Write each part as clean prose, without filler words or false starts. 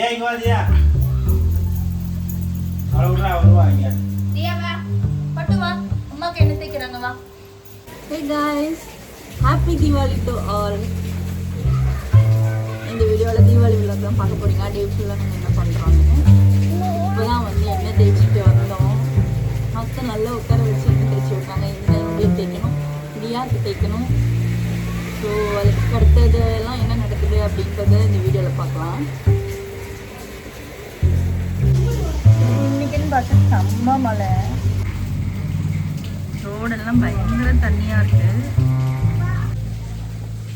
ஏய் இங்க வா தியா. அவளா வருவா இங்க. தியா வா. பட்டு வா. அம்மாக்கு என்ன தேய்க்கறாங்க வா. Hey guys, happy Diwali to all. இந்த வீடியோவில் தீபாவளி விழாக்கு தான் பார்க்க போறீங்க. டே ஃபுல்லாக நம்ம என்ன பண்ணுறோன்னு இப்போதான் வந்து எண்ணெய் தேய்ச்சிட்டு வந்தோம். மற்ற நல்லா உட்கார வச்சு எண்ணெய் தேய்ச்சி விட்டாங்க. இந்த முடியும் தேய்க்கணும், தியாவுக்கு தேய்க்கணும். ஸோ அதுக்கு அடுத்ததெல்லாம் என்ன நடக்குது அப்படின்றத இந்த வீடியோவில் பார்க்கலாம். இன்னைக்குன்னு பார்த்தா செம்ம மழை, ரோடெல்லாம் பயங்கர தண்ணியாக இருக்குது.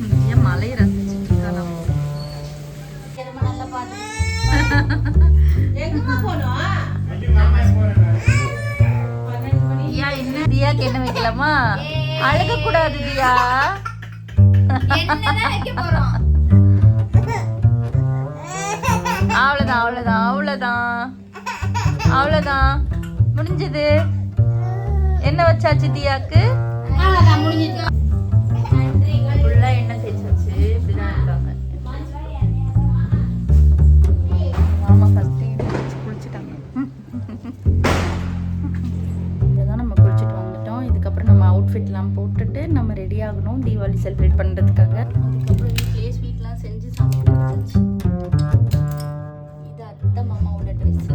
இங்கே மழையை ரசிச்சுட்டு இருக்கலாம். தியா என்ன தியாக்கு என்ன வைக்கலாமா? அழக கூடாது தியா. அவ்வளவுதான் அவ்வளவுதான் அவ்வளவுதான் அவ்வளவுதான் முடிஞ்சது. என்ன வச்சாச்சு தியாக்கு? ஃபுல்லா எண்ணெய் தேய்ச்சாச்சு. இப்படிதான் இருக்காங்க. மாமா ஃபர்ஸ்ட் வச்சு குளிச்சுட்டாங்க. இதுதான் நம்ம குளிச்சுட்டு வந்துட்டோம். இதுக்கப்புறம் நம்ம அவுட்ஃபிட்லாம் போட்டுட்டு நம்ம ரெடி ஆகணும் தீபாவளி செலிப்ரேட் பண்ணுறதுக்காக. அதுக்கப்புறம் வீட்லேயே ஸ்வீட்லாம் செஞ்சு சாப்பிட்டு இது அத்தை மாமாவோட ட்ரெஸ்ஸு.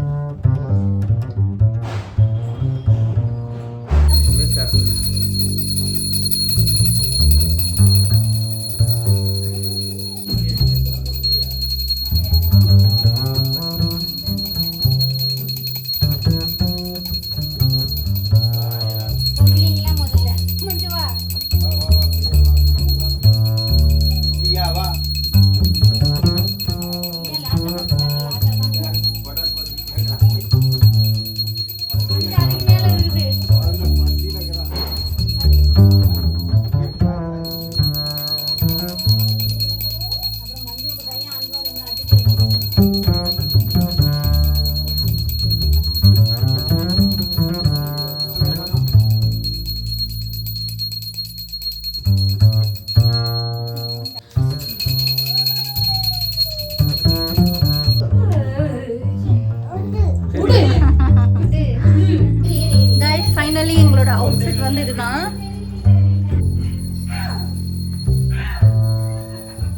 ஃபைனலி எங்களோட அவுட்ஃபிட் வந்து இதுதான்.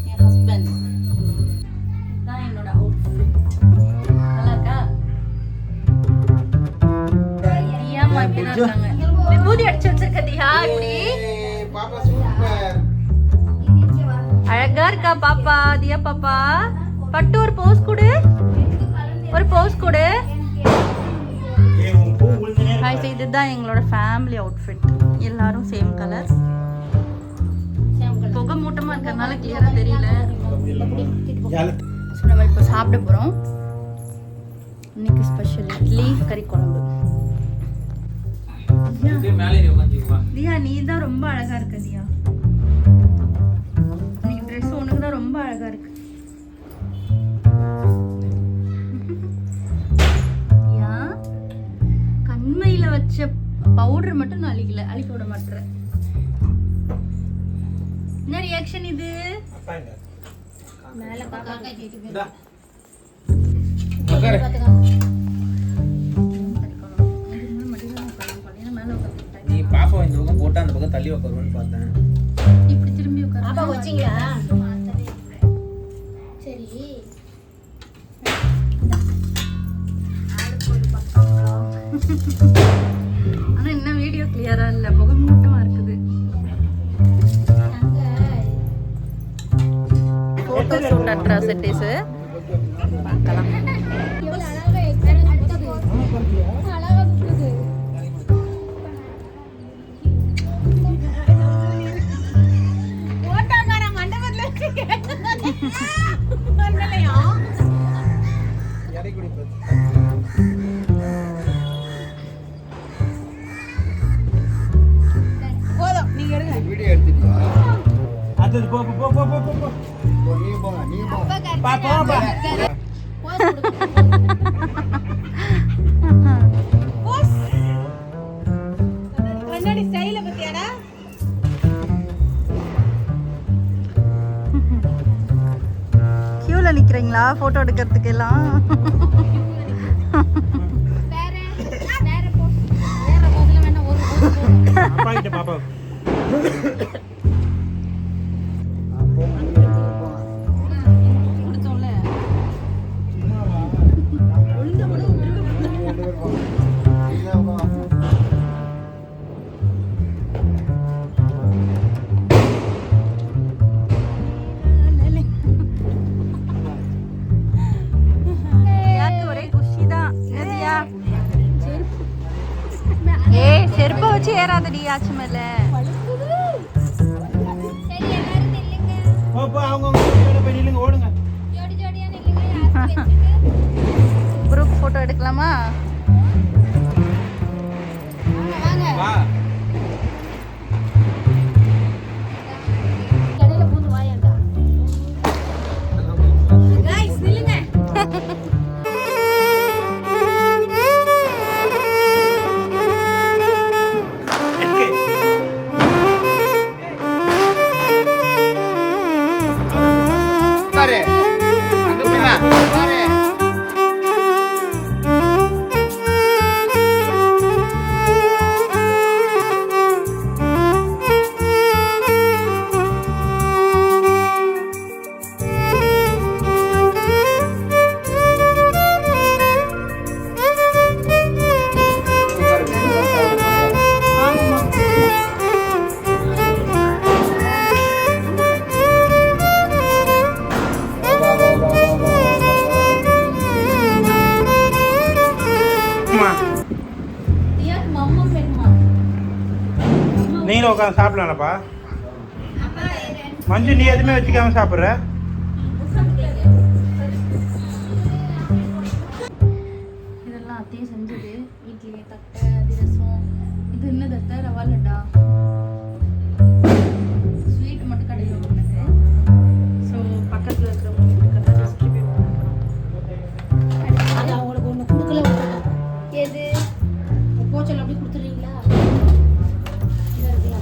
என் ஹஸ்பண்ட் இதுதான் என்னோட அவுட்ஃபிட். நல்லா இருக்கா? தியாமா இப்படி தான் இருக்காங்க. விபூதி அடிச்சு வச்சிருக்க தியா. இப்படி அழகா இருக்கா பாப்பா? தியா பாப்பா பட்டு ஒரு போஸ் கொடு, ஒரு போஸ் கொடு. இதுதான் எங்களோட ஃபேமிலி அவுட்ஃபிட். எல்லாரும் சேம் கலர். புகை மூட்டமாக இருக்கிறதுனால கிளியராக தெரியல. ஸோ நம்ம இப்போ சாப்பிட போகிறோம். இன்னைக்கு ஸ்பெஷல் இட்லி கறி குழம்பு. தியா நீ தான் ரொம்ப அழகா இருக்க தியா. இன்னைக்கு ட்ரெஸ் உனக்கு தான் ரொம்ப அழகா இருக்கு. கண்மையில வச்ச பவுடர் மட்டும் நான் அழிக்க விட மாட்டேன். என்ன ரியாக்ஷன் இது? மேல காக்கா கேக்குது. நீ பாப்பா இந்த பக்கம் போட்டு அந்த பக்கம் தள்ளி உட்காருன்னு பார்த்தேன். இப்படி திரும்பி உட்காரு. பாப்பா வச்சீங்களா? சரி. ஆனா என்ன வீடியோ கிளியரா இல்ல, புகை மூட்டமா இருக்குது. போட்டோ ஷூட் அட்ராசிட்டிஸ் பார்க்கலாம். அது போ போ போ போ போ போ நீ போங்க பாப்பா போஸ் கண்ணாடி ஸ்டைல பத்தியாடா. கியூல நிக்கிறீங்களா போட்டோ எடுக்கிறதுக்கு எல்லாம்? வேற வேற போஸ்ல வேணா ஒரு அப்பா கிட்ட பாப்பா கொடுத்தோம்ல. ஒரே குஷி தான். ஏய் செருப்பை வச்சு ஏறாதடி ஆச்சு மேல. சரி எல்லாரும் நில்லுங்க. பாப்பா அவங்க போய் நில்லுங்க, ஓடுங்க. ஜோடி ஜோடியா நில்லுங்க. யாருக்கு வச்சிட்டு குரூப் போட்டோ எடுக்கலாமா? வாங்க வா. கடையில பூந்து வாயாண்டா. गाइस நில்லுங்க. பாரு அங்க போய் வா பாரு. தியாக்கு மம்மா வேணுமா? நீங்களும் உட்காந்து சாப்பிடலாம்ப்பா. மஞ்சு நீ எதுவுமே வச்சுக்காம சாப்பிட்ற? இதெல்லாம் அத்தையும் செஞ்சது. இட்லி தட்டை அதிரசம். இது என்னது அத்தை? ரவா லட்டா. ஸ்வீட் மட்டும் கடையில் வாங்கினது. ஸோ பக்கத்தில் இருக்கிறவங்களுக்கு டிஸ்ட்ரிபியூட் பண்ணுறோம். அது அவங்களுக்கு ஒண்ணு கொடுக்கல விட்டுட்டோம். எது போச்சல் அப்படி கொடுத்துறீங்களா? இத இருக்குல.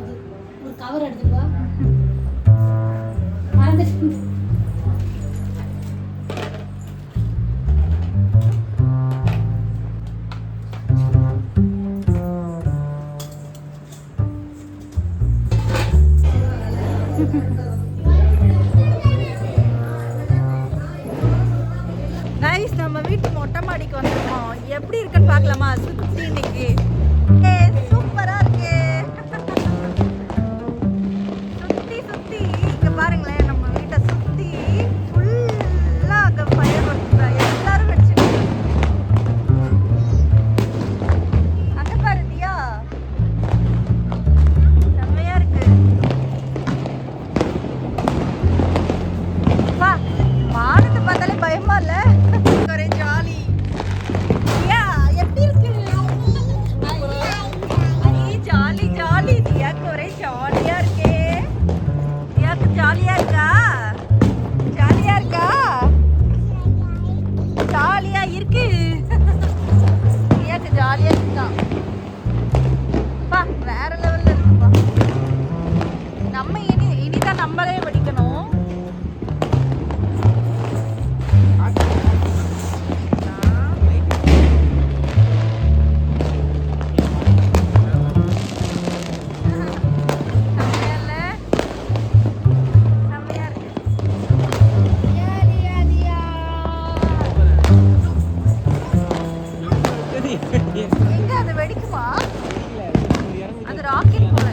அது ஒரு கவர் எடுத்துட்டு வா. மறந்துட்டு கைஸ் நம்ம வீட்டு மொட்டை மாடிக்கு வந்திருக்கோம். எப்படி இருக்குன்னு பார்க்கலாமா? சுற்றி இன்னைக்கு சூப்பரா இருக்கு. சுத்தி சுத்தி இங்க பாருங்களேன், நம்ம வீட்டை சுத்தி ஃபுல்லா அங்க ஃபயர் ஒர்க்ஸ் எல்லாரும் வச்சுட்டு. அங்க பாரு தியா, செம்மையா இருக்கு. வா, வானத்தை பார்த்தாலே பயமா இல்ல? ஒரே ஜாலி. தியா எப்படி இருக்கு? ஐயே ஜாலி ஜாலி. தியாக்கு ஒரே ஜாலியா இருக்கே. தியாக்கு ஜாலியா இருக்கா? ஜாலியா இருக்கா? ஜாலியா இருக்கு. தியாக்கு ஜாலியா இருக்கான். பா வேற லெவல்ல இருக்குப்பா. நம்ம இனிதான் நம்மளே வெடிக்கணும். எங்க அது வெடிக்குமா? அது ராக்கெட் போல.